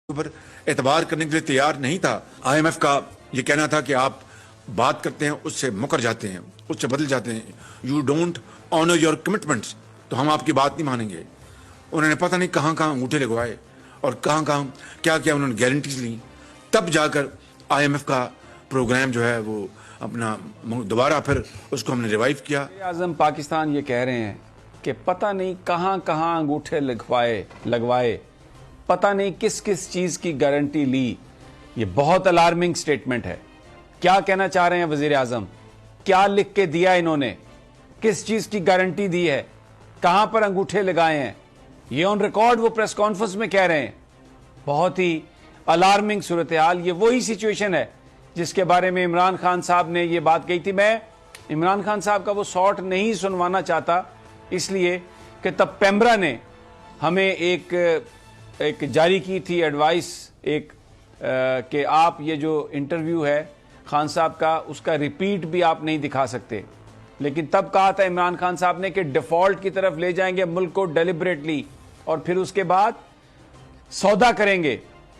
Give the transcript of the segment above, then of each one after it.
ऊपर एतबार करने के लिए तैयार नहीं था। आईएमएफ का ये कहना था कि आप बात करते हैं उससे मुकर जाते हैं, उससे बदल जाते हैं, you don't honour your commitments, तो हम आपकी बात नहीं मानेंगे। उन्होंने पता नहीं कहाँ कहाँ अंगूठे लगवाए और कहाँ कहाँ क्या क्या उन्होंने गारंटीज ली, तब जाकर आईएमएफ का प्रोग्राम जो है वो अपना दोबारा फिर उसको हमने रिवाइव किया। आजम पाकिस्तान ये कह रहे हैं कि पता नहीं कहाँ कहाँ अंगूठे लगवाए, पता नहीं किस किस चीज की गारंटी ली। ये बहुत अलार्मिंग स्टेटमेंट है। क्या कहना चाह रहे हैं वजीर आजम? क्या लिख के दिया इन्होंने? किस चीज की गारंटी दी है? कहां पर अंगूठे लगाए हैं? ये ऑन रिकॉर्ड वो प्रेस कॉन्फ्रेंस में कह रहे हैं। बहुत ही अलार्मिंग सूरत हाल। ये वही सिचुएशन है जिसके बारे में इमरान खान साहब ने ये बात कही थी। मैं इमरान खान साहब का वो शॉर्ट नहीं सुनवाना चाहता, इसलिए कि तब पेम्ब्रा ने हमें एक जारी की थी एडवाइस कि आप ये जो इंटरव्यू है खान साहब का, उसका रिपीट भी आप नहीं दिखा सकते। लेकिन तब कहा था इमरान खान साहब ने कि डिफॉल्ट की तरफ ले जाएंगे मुल्क को डेलिबरेटली, और फिर उसके बाद सौदा करेंगे,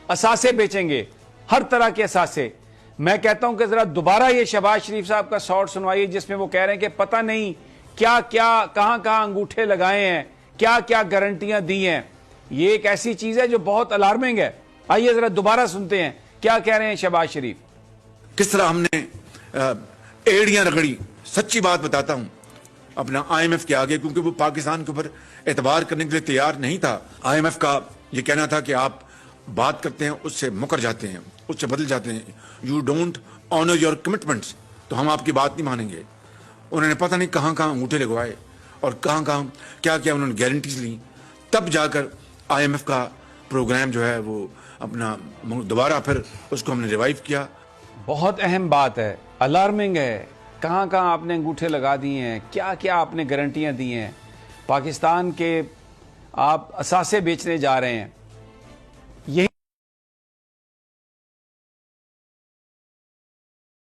असासे बेचेंगे, हर तरह के असासे। मैं कहता हूं कि जरा दोबारा ये शहबाज शरीफ साहब का शॉर्ट सुनवाइए जिसमें वो कह रहे हैं कि पता नहीं क्या क्या कहां कहां अंगूठे लगाए हैं, क्या क्या गारंटियां दी हैं। ये एक ऐसी चीज है जो बहुत अलार्मिंग है। आइए जरा दोबारा सुनते हैं क्या कह रहे हैं शहबाज शरीफ। किस तरह हमने एड़ियां रगड़ी। सच्ची बात बताता हूं अपना आईएमएफ के आगे, क्योंकि वो पाकिस्तान के ऊपर एतबार करने के लिए तैयार नहीं था। आईएमएफ का ये कहना था कि आप बात करते हैं उससे मुकर जाते हैं, उससे बदल जाते हैं, you don't honour your commitments, तो हम आपकी बात नहीं मानेंगे। उन्होंने पता नहीं कहाँ कहाँ अंगूठे लगवाए और कहाँ कहाँ क्या क्या उन्होंने गारंटीज ली, तब जाकर आईएमएफ का प्रोग्राम जो है वो अपना दोबारा फिर उसको हमने रिवाइव किया। बहुत अहम बात है, अलार्मिंग है। कहाँ कहाँ आपने अंगूठे लगा दिए हैं, क्या क्या आपने गारंटियां दी हैं। पाकिस्तान के आप असासे बेचने जा रहे हैं। यही